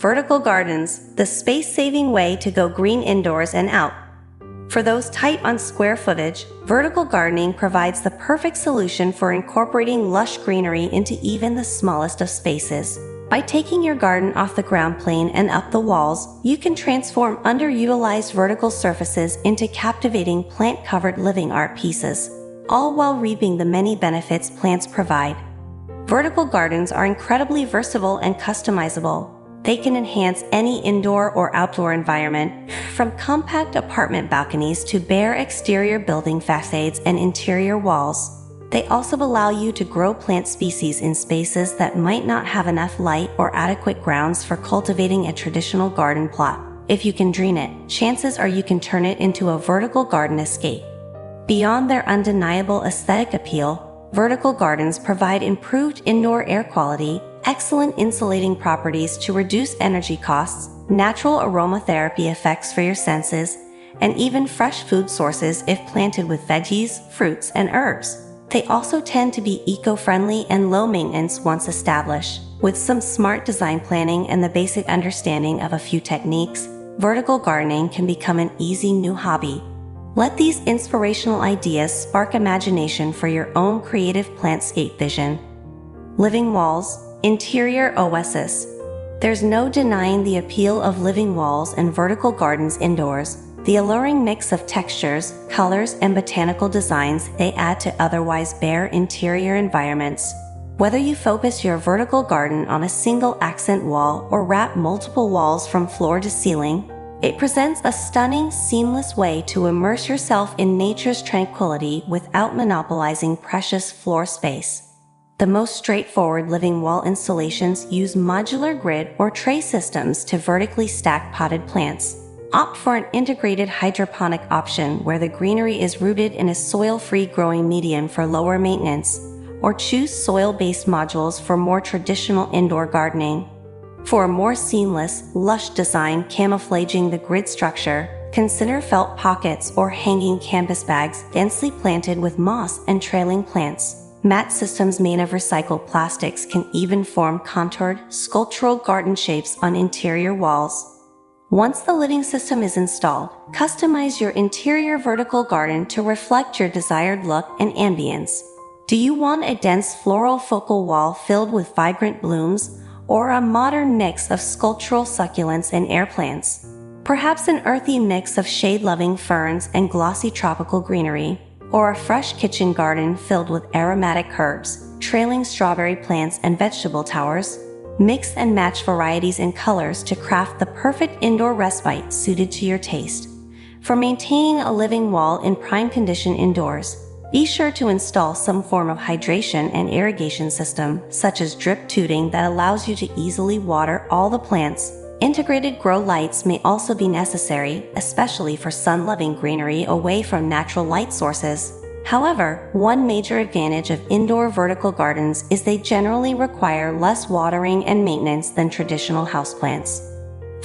Vertical gardens, the space-saving way to go green indoors and out. For those tight on square footage, vertical gardening provides the perfect solution for incorporating lush greenery into even the smallest of spaces. By taking your garden off the ground plane and up the walls, you can transform underutilized vertical surfaces into captivating plant-covered living art pieces, all while reaping the many benefits plants provide. Vertical gardens are incredibly versatile and customizable. They can enhance any indoor or outdoor environment, from compact apartment balconies to bare exterior building facades and interior walls. They also allow you to grow plant species in spaces that might not have enough light or adequate grounds for cultivating a traditional garden plot. If you can drain it, chances are you can turn it into a vertical garden escape. Beyond their undeniable aesthetic appeal, vertical gardens provide improved indoor air quality, excellent insulating properties to reduce energy costs, natural aromatherapy effects for your senses, and even fresh food sources if planted with veggies, fruits, and herbs. They also tend to be eco-friendly and low maintenance once established. With some smart design planning and the basic understanding of a few techniques, vertical gardening can become an easy new hobby. Let these inspirational ideas spark imagination for your own creative plantscape vision. Living walls, interior oasis. There's no denying the appeal of living walls and vertical gardens indoors. The alluring mix of textures, colors, and botanical designs they add to otherwise bare interior environments. Whether you focus your vertical garden on a single accent wall or wrap multiple walls from floor to ceiling, it presents a stunning, seamless way to immerse yourself in nature's tranquility without monopolizing precious floor space. The most straightforward living wall installations use modular grid or tray systems to vertically stack potted plants. Opt for an integrated hydroponic option where the greenery is rooted in a soil-free growing medium for lower maintenance, or choose soil-based modules for more traditional indoor gardening. For a more seamless, lush design camouflaging the grid structure, consider felt pockets or hanging canvas bags densely planted with moss and trailing plants. Mat systems made of recycled plastics can even form contoured, sculptural garden shapes on interior walls. Once the living system is installed, customize your interior vertical garden to reflect your desired look and ambience. Do you want a dense floral focal wall filled with vibrant blooms, or a modern mix of sculptural succulents and air plants? Perhaps an earthy mix of shade-loving ferns and glossy tropical greenery, or a fresh kitchen garden filled with aromatic herbs, trailing strawberry plants and vegetable towers? Mix and match varieties and colors to craft the perfect indoor respite suited to your taste. For maintaining a living wall in prime condition indoors, be sure to install some form of hydration and irrigation system, such as drip tubing that allows you to easily water all the plants. Integrated grow lights may also be necessary, especially for sun-loving greenery away from natural light sources. However, one major advantage of indoor vertical gardens is they generally require less watering and maintenance than traditional houseplants.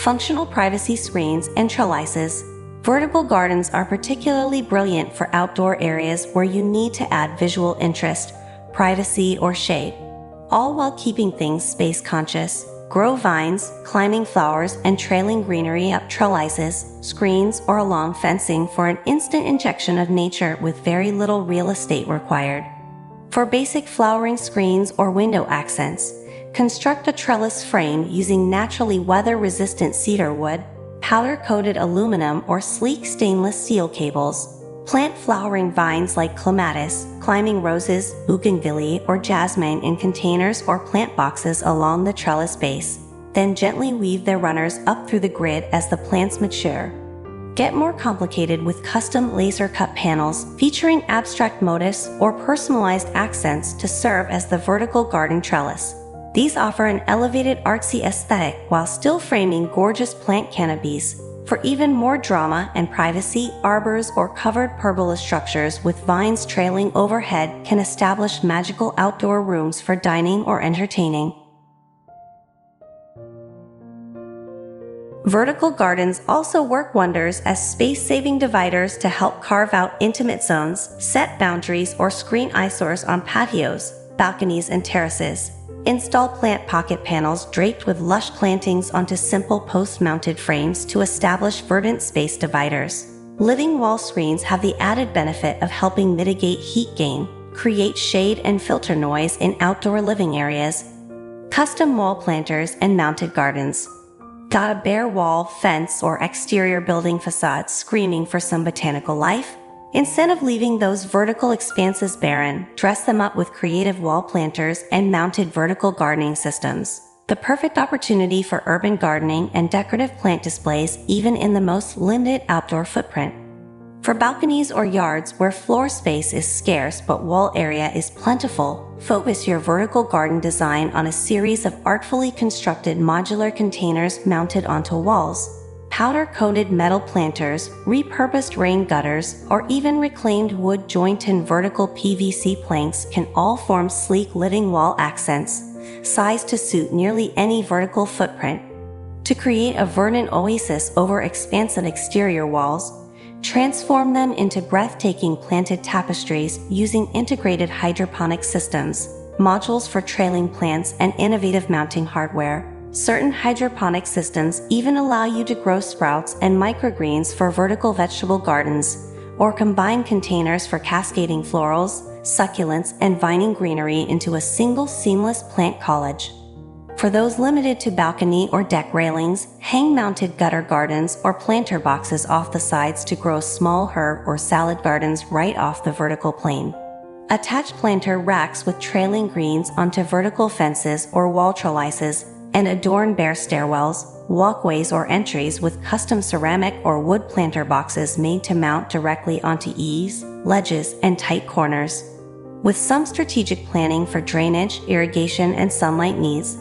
Functional privacy screens and trellises. Vertical gardens are particularly brilliant for outdoor areas where you need to add visual interest, privacy, or shade, all while keeping things space-conscious. Grow vines, climbing flowers, and trailing greenery up trellises, screens, or along fencing for an instant injection of nature with very little real estate required. For basic flowering screens or window accents, construct a trellis frame using naturally weather-resistant cedar wood, powder-coated aluminum, or sleek stainless steel cables. Plant flowering vines like clematis, climbing roses, bougainvillea, or jasmine in containers or plant boxes along the trellis base. Then gently weave their runners up through the grid as the plants mature. Get more complicated with custom laser-cut panels featuring abstract motifs or personalized accents to serve as the vertical garden trellis. These offer an elevated artsy aesthetic while still framing gorgeous plant canopies. For even more drama and privacy, arbors or covered pergola structures with vines trailing overhead can establish magical outdoor rooms for dining or entertaining. Vertical gardens also work wonders as space-saving dividers to help carve out intimate zones, set boundaries, or screen eyesores on patios. balconies, and terraces. Install plant pocket panels draped with lush plantings onto simple post-mounted frames to establish verdant space dividers. Living wall screens have the added benefit of helping mitigate heat gain, create shade, and filter noise in outdoor living areas. Custom wall planters and mounted gardens. Got a bare wall, fence, or exterior building facade screaming for some botanical life? Instead of leaving those vertical expanses barren, dress them up with creative wall planters and mounted vertical gardening systems. The perfect opportunity for urban gardening and decorative plant displays even in the most limited outdoor footprint. For balconies or yards where floor space is scarce but wall area is plentiful, focus your vertical garden design on a series of artfully constructed modular containers mounted onto walls. Powder-coated metal planters, repurposed rain gutters, or even reclaimed wood joint and vertical PVC planks can all form sleek living wall accents, sized to suit nearly any vertical footprint. To create a verdant oasis over expansive exterior walls, transform them into breathtaking planted tapestries using integrated hydroponic systems, modules for trailing plants, and innovative mounting hardware. Certain hydroponic systems even allow you to grow sprouts and microgreens for vertical vegetable gardens, or combine containers for cascading florals, succulents, and vining greenery into a single seamless plant collage. For those limited to balcony or deck railings, hang mounted gutter gardens or planter boxes off the sides to grow small herb or salad gardens right off the vertical plane. Attach planter racks with trailing greens onto vertical fences or wall trellises, and adorn bare stairwells, walkways, or entries with custom ceramic or wood planter boxes made to mount directly onto eaves, ledges, and tight corners. With some strategic planning for drainage, irrigation, and sunlight needs,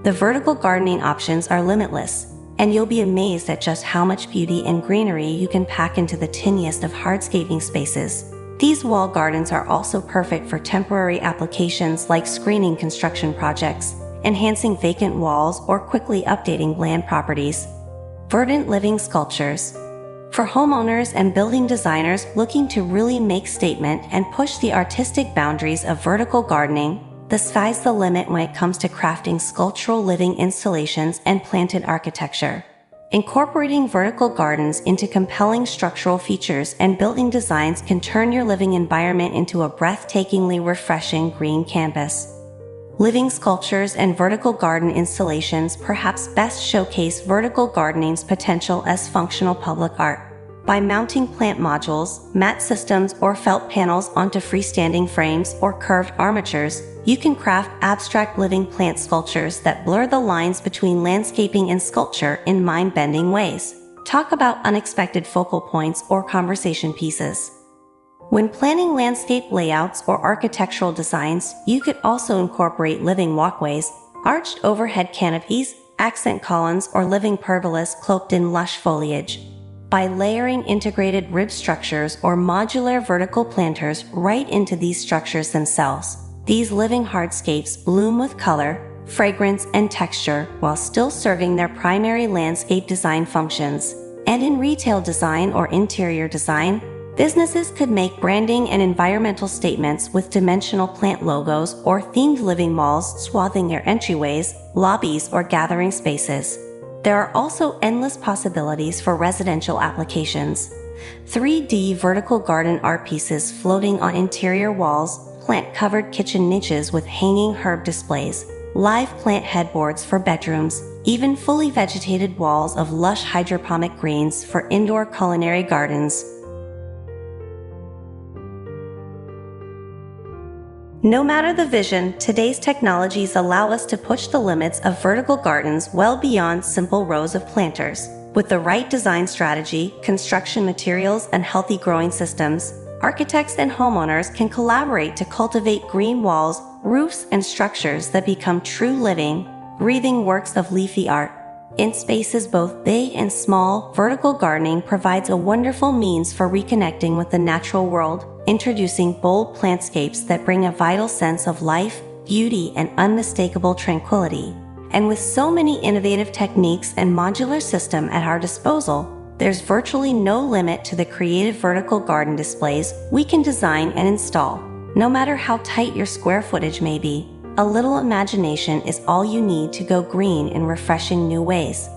the vertical gardening options are limitless, and you'll be amazed at just how much beauty and greenery you can pack into the tiniest of hardscaping spaces. These wall gardens are also perfect for temporary applications like screening construction projects, enhancing vacant walls, or quickly updating land properties. Verdant living sculptures. For homeowners and building designers looking to really make statement and push the artistic boundaries of vertical gardening, the sky's the limit when it comes to crafting sculptural living installations and planted architecture. Incorporating vertical gardens into compelling structural features and building designs can turn your living environment into a breathtakingly refreshing green canvas. Living sculptures and vertical garden installations perhaps best showcase vertical gardening's potential as functional public art. By mounting plant modules, mat systems, or felt panels onto freestanding frames or curved armatures, you can craft abstract living plant sculptures that blur the lines between landscaping and sculpture in mind-bending ways. Talk about unexpected focal points or conversation pieces. When planning landscape layouts or architectural designs, you could also incorporate living walkways, arched overhead canopies, accent columns, or living pergolas cloaked in lush foliage. By layering integrated rib structures or modular vertical planters right into these structures themselves, these living hardscapes bloom with color, fragrance, and texture while still serving their primary landscape design functions. And in retail design or interior design, businesses could make branding and environmental statements with dimensional plant logos or themed living walls swathing their entryways, lobbies, or gathering spaces. There are also endless possibilities for residential applications. 3D vertical garden art pieces floating on interior walls, plant-covered kitchen niches with hanging herb displays, live plant headboards for bedrooms, even fully vegetated walls of lush hydroponic greens for indoor culinary gardens. No matter the vision, today's technologies allow us to push the limits of vertical gardens well beyond simple rows of planters. With the right design strategy, construction materials, and healthy growing systems, architects and homeowners can collaborate to cultivate green walls, roofs, and structures that become true living, breathing works of leafy art. In spaces both big and small, vertical gardening provides a wonderful means for reconnecting with the natural world, introducing bold plantscapes that bring a vital sense of life, beauty, and unmistakable tranquility. And with so many innovative techniques and modular system at our disposal, there's virtually no limit to the creative vertical garden displays we can design and install. No matter how tight your square footage may be, a little imagination is all you need to go green in refreshing new ways.